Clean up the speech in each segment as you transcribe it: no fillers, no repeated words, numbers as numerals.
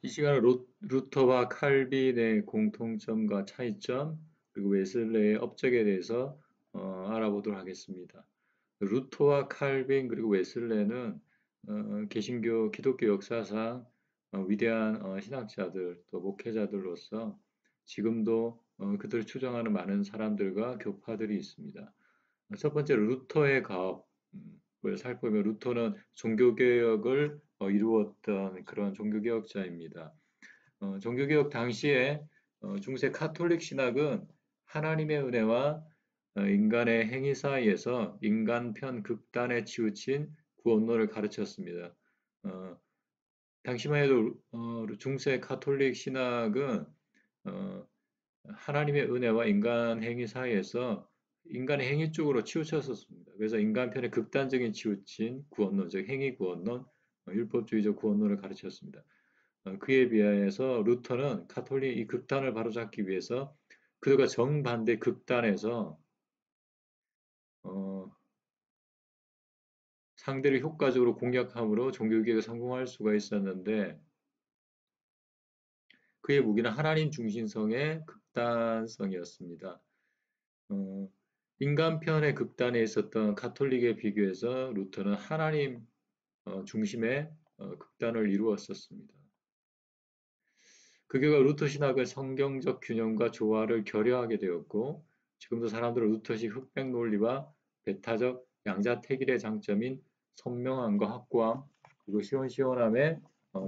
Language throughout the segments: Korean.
이 시간은 루터와 칼빈의 공통점과 차이점, 그리고 웨슬레의 업적에 대해서 알아보도록 하겠습니다. 루터와 칼빈 그리고 웨슬레는 개신교 기독교 역사상 위대한 신학자들 또 목회자들로서 지금도 그들을 추종하는 많은 사람들과 교파들이 있습니다. 첫 번째 루터의 가업을 살펴보면 루터는 종교개혁을 이루었던 그런 종교개혁자입니다. 종교개혁 당시에 중세 카톨릭 신학은 하나님의 은혜와 인간의 행위 사이에서 인간 편 극단에 치우친 구원론을 가르쳤습니다. 어, 당시만 해도 중세 카톨릭 신학은 어, 하나님의 은혜와 인간 행위 사이에서 인간의 행위 쪽으로 치우쳤었습니다. 그래서 인간 편에 극단적인 치우친 구원론, 즉 행위 구원론, 율법주의적 구원론을 가르쳤습니다. 그에 비하여서 루터는 카톨릭 이 극단을 바로잡기 위해서 그들과 정반대 극단에서 어, 상대를 효과적으로 공략함으로 종교개혁에 성공할 수가 있었는데 그의 무기는 하나님 중심성의 극단성이었습니다. 어, 인간 편의 극단에 있었던 가톨릭에 비교해서 루터는 하나님 중심의 극단을 이루었었습니다. 그 결과 루터 신학은 성경적 균형과 조화를 결여하게 되었고 지금도 사람들은 루터식 흑백 논리와 배타적 양자택일의 장점인 선명함과 확고함 그리고 시원시원함에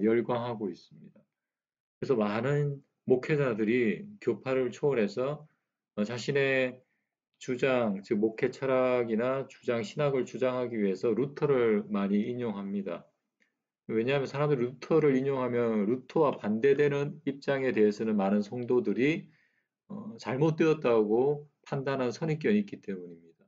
열광하고 있습니다. 그래서 많은 목회자들이 교파를 초월해서 자신의 주장, 즉 목회 철학이나 주장 신학을 주장하기 위해서 루터를 많이 인용합니다. 왜냐하면 사람들이 루터를 인용하면 루터와 반대되는 입장에 대해서는 많은 성도들이 잘못되었다고 판단한 선입견이 있기 때문입니다.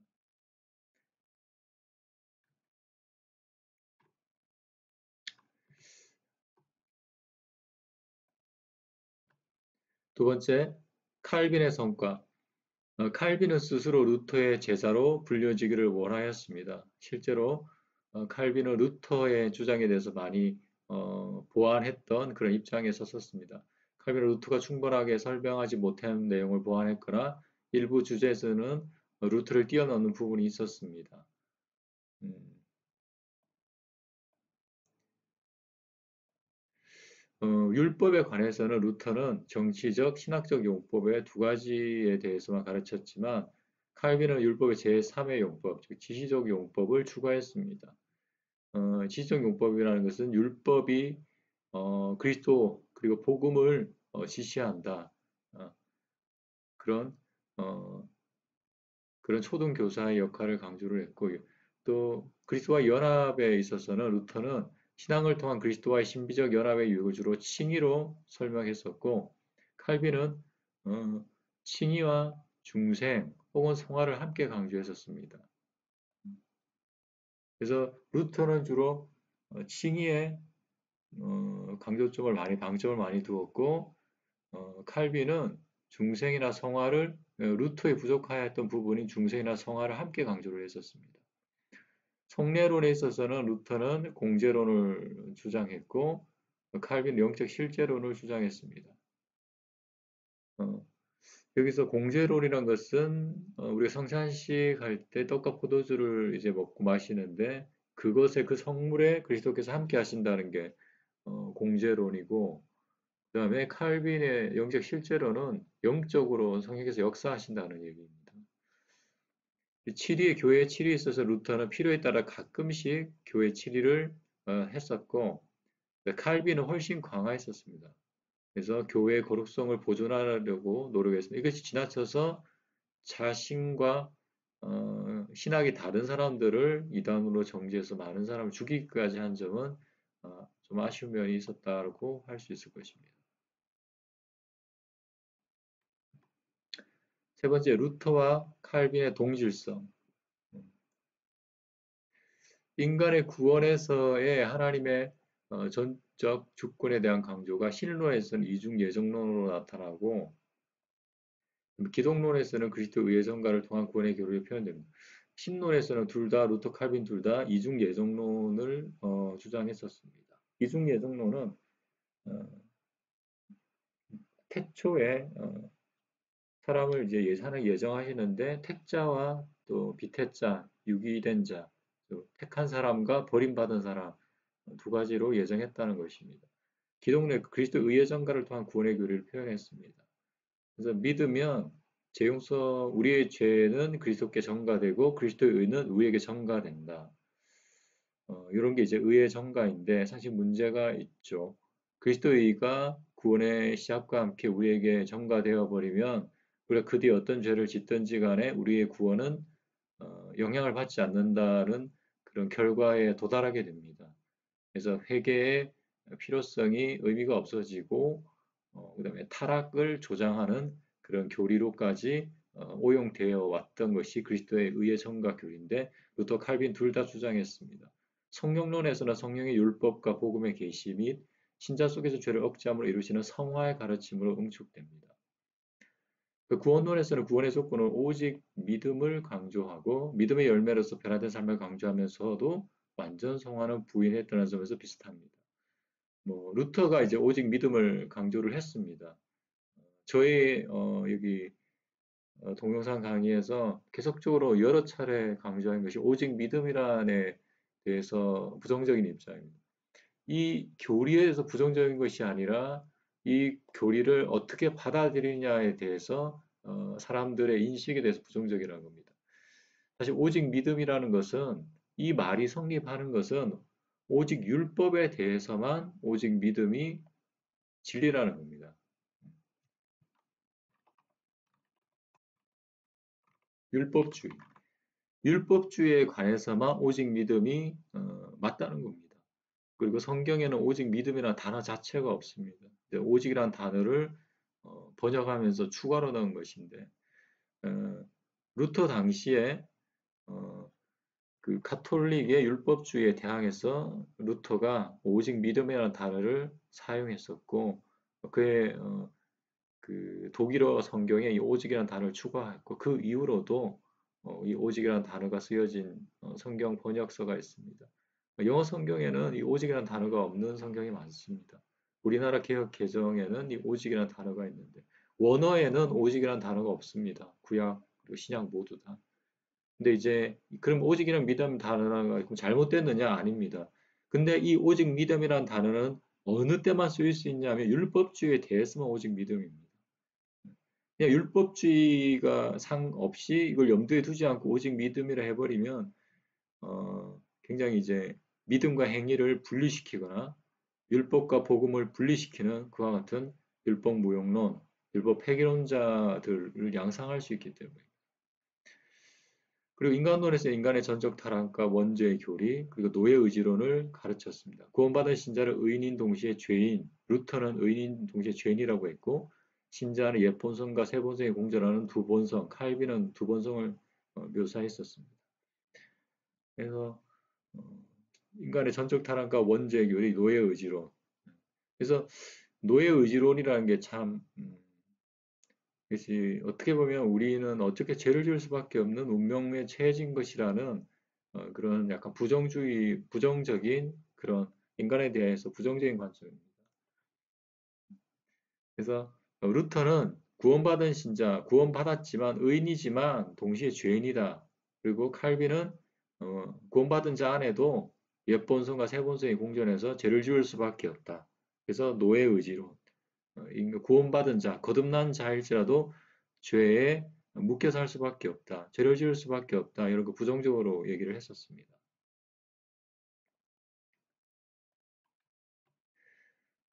두 번째, 칼빈의 성과. 칼빈은 스스로 루터의 제자로 불려지기를 원하였습니다. 실제로 칼빈은 루터의 주장에 대해서 많이 보완했던 그런 입장에 섰었습니다. 칼빈은 루터가 충분하게 설명하지 못한 내용을 보완했거나 일부 주제에서는 루터를 뛰어넘는 부분이 있었습니다. 음, 율법에 관해서는 루터는 정치적, 신학적 용법의 두 가지에 대해서만 가르쳤지만 칼빈은 율법의 제3의 용법, 즉 지시적 용법을 추가했습니다. 지시적 용법이라는 것은 율법이 그리스도 그리고 복음을 지시한다. 어, 그런 어, 그런 초등 교사의 역할을 강조를 했고 또 그리스도와 연합에 있어서는 루터는 신앙을 통한 그리스도와의 신비적 연합의 유익을 주로 칭의로 설명했었고 칼빈은 어, 칭의와 중생 혹은 성화를 함께 강조했었습니다. 그래서 루터는 주로 칭의에 강조점을 많이 방점을 많이 두었고 칼빈은 중생이나 성화를 루터에 부족하였던 부분인 중생이나 성화를 함께 강조를 했었습니다. 성례론에 있어서는 루터는 공제론을 주장했고 칼빈 영적 실제론을 주장했습니다. 어, 여기서 공제론이란 것은 우리가 성찬식 할 때 떡과 포도주를 이제 먹고 마시는데 그것에 그 성물에 그리스도께서 함께 하신다는 게 공제론이고 그 다음에 칼빈의 영적 실제로는 영적으로 성령께서 역사하신다는 얘기입니다. 교회 7위에 있어서 루터는 필요에 따라 가끔씩 교회 7위를 했었고 칼빈은 훨씬 강화했었습니다. 그래서 교회의 거룩성을 보존하려고 노력했습니다. 이것이 지나쳐서 자신과 신학이 다른 사람들을 이단으로 정죄해서 많은 사람을 죽이기까지 한 점은 좀 아쉬운 면이 있었다고 할 수 있을 것입니다. 세 번째, 루터와 칼빈의 동질성. 인간의 구원에서의 하나님의 전적 주권에 대한 강조가 신론에서는 이중 예정론으로 나타나고 기독론에서는 그리스도 의의 전가를 통한 구원의 교리로 표현됩니다. 신론에서는 둘 다 루터 칼빈 둘 다 이중 예정론을 주장했었습니다. 이중 예정론은 태초에 사람을 이제 예산을 예정하시는데 택자와 또 비택자, 유기된 자, 또 택한 사람과 버림받은 사람 두 가지로 예정했다는 것입니다. 기독교 그리스도 의의 전가를 통한 구원의 교리를 표현했습니다. 그래서 믿으면 우리의 죄는 그리스도께 전가되고 그리스도의 의는 우리에게 전가된다. 이런 게 이제 의의 전가인데 사실 문제가 있죠. 그리스도의 의가 구원의 시작과 함께 우리에게 전가되어 버리면 우리가 그 뒤에 어떤 죄를 짓든지 간에 우리의 구원은 영향을 받지 않는다는 그런 결과에 도달하게 됩니다. 그래서 회개의 필요성이 의미가 없어지고 그다음에 타락을 조장하는 그런 교리로까지 오용되어 왔던 것이 그리스도의 의의 전가 교리인데 루터 칼빈 둘 다 주장했습니다. 성령론에서는 성령의 율법과 복음의 계시 및 신자 속에서 죄를 억제함으로 이루시는 성화의 가르침으로 응축됩니다. 그 구원론에서는 구원의 조건은 오직 믿음을 강조하고 믿음의 열매로서 변화된 삶을 강조하면서도 완전 성화는 부인했다는 점에서 비슷합니다. 뭐 루터가 이제 오직 믿음을 강조를 했습니다. 저희 여기 동영상 강의에서 계속적으로 여러 차례 강조한 것이 오직 믿음이란에 대해서 부정적인 입장입니다. 이 교리에 대해서 부정적인 것이 아니라 이 교리를 어떻게 받아들이냐에 대해서 사람들의 인식에 대해서 부정적이라는 겁니다. 사실 오직 믿음이라는 것은 이 말이 성립하는 것은 오직 율법에 대해서만 오직 믿음이 진리라는 겁니다. 율법주의. 율법주의에 관해서만 오직 믿음이 맞다는 겁니다. 그리고 성경에는 오직 믿음이라는 단어 자체가 없습니다. 오직이라는 단어를 번역하면서 추가로 넣은 것인데 어, 루터 당시에 어, 그 가톨릭의 율법주의에 대항해서 루터가 오직 믿음이라는 단어를 사용했었고 그의 그 독일어 성경에 이 오직이라는 단어를 추가했고 그 이후로도 이 오직이라는 단어가 쓰여진 성경 번역서가 있습니다. 영어 성경에는 이 오직이라는 단어가 없는 성경이 많습니다. 우리나라 개역 개정에는 이 오직이라는 단어가 있는데 원어에는 오직이라는 단어가 없습니다. 구약 그리고 신약 모두 다. 근데 이제 그럼 오직이란 믿음 단어가 잘못됐느냐? 아닙니다. 근데 이 오직 믿음이란 단어는 어느 때만 쓰일 수 있냐면 율법주의에 대해서만 오직 믿음입니다. 그냥 율법주의가 상없이 이걸 염두에 두지 않고 오직 믿음이라 해버리면 굉장히 이제 믿음과 행위를 분리시키거나 율법과 복음을 분리시키는 그와 같은 율법 무용론, 율법 폐기론자들을 양상할 수 있기 때문에 그리고 인간론에서 인간의 전적 타락과 원죄의 교리, 그리고 노예 의지론을 가르쳤습니다. 구원받은 신자를 의인인 동시에 죄인, 루터는 의인인 동시에 죄인이라고 했고, 신자는 옛본성과 새본성이 공존하는 두 본성, 칼빈은 두 본성을 묘사했었습니다. 그래서 어, 인간의 전적 타락과 원죄의 교리, 노예 의지론. 그래서 노예 의지론이라는 게참 그것이 어떻게 보면 우리는 어떻게 죄를 지을 수밖에 없는 운명에 처해진 것이라는 그런 약간 부정적인 그런 인간에 대해서 부정적인 관점입니다. 그래서 루터는 구원받은 신자, 구원받았지만 의인이지만 동시에 죄인이다. 그리고 칼빈은 구원받은 자 안에도 옛본성과 새본성이 공존해서 죄를 지을 수밖에 없다. 그래서 노예 의지론, 구원받은 자, 거듭난 자일지라도 죄에 묶여 살 수밖에 없다. 죄를 지을 수밖에 없다. 이런 거 부정적으로 얘기를 했었습니다.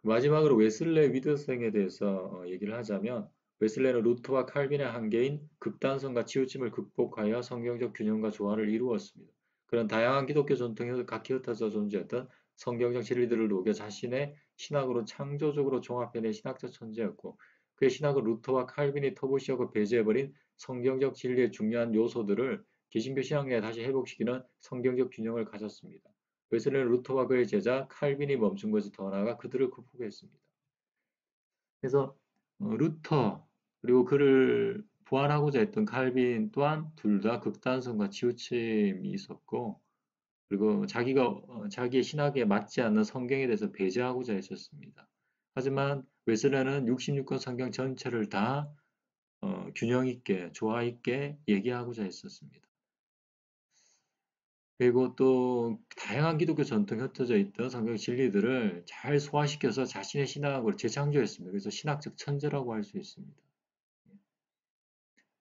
마지막으로 웨슬레 위드성에 대해서 얘기를 하자면 웨슬레는 루터와 칼빈의 한계인 극단성과 치우침을 극복하여 성경적 균형과 조화를 이루었습니다. 그런 다양한 기독교 전통에서 각기 흩어져 존재했던 성경적 진리들을 녹여 자신의 신학으로 창조적으로 종합해낸 신학적 천재였고 그의 신학은 루터와 칼빈이 터부시하고 배제해버린 성경적 진리의 중요한 요소들을 개신교 신학 내에 다시 회복시키는 성경적 균형을 가졌습니다. 웨슬레는 루터와 그의 제자 칼빈이 멈춘 것을 더 나아가 그들을 극복했습니다. 그래서 루터 그리고 그를 보완하고자 했던 칼빈 또한 둘 다 극단성과 치우침이 있었고 그리고 자기의 신학에 맞지 않는 성경에 대해서 배제하고자 했었습니다. 하지만 웨슬레는 66권 성경 전체를 다 균형 있게, 조화 있게 얘기하고자 했었습니다. 그리고 또 다양한 기독교 전통에 흩어져 있던 성경 진리들을 잘 소화시켜서 자신의 신학으로 재창조했습니다. 그래서 신학적 천재라고 할 수 있습니다.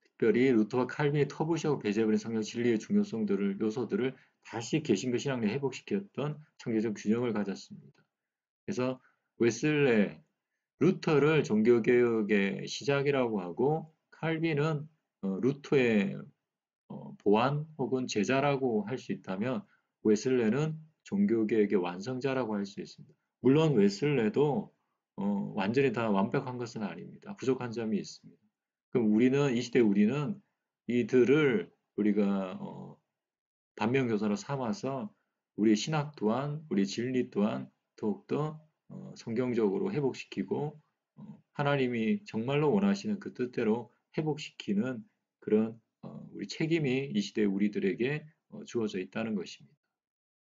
특별히 루터와 칼빈이 터부시하고 배제해버린 성경 진리의 중요성들을 요소들을 다시 개신교 신학에 회복시켰던 창조적 균형을 가졌습니다. 그래서 웨슬레, 루터를 종교개혁의 시작이라고 하고 칼빈은 루터의 보완 혹은 제자라고 할 수 있다면 웨슬레는 종교개혁의 완성자라고 할 수 있습니다. 물론 웨슬레도 완전히 다 완벽한 것은 아닙니다. 부족한 점이 있습니다. 그럼 우리는 이 시대 우리는 이들을 우리가 반면교사로 삼아서 우리 신학 또한 우리 진리 또한 더욱더 성경적으로 회복시키고 하나님이 정말로 원하시는 그 뜻대로 회복시키는 그런 우리 책임이 이 시대 우리들에게 주어져 있다는 것입니다.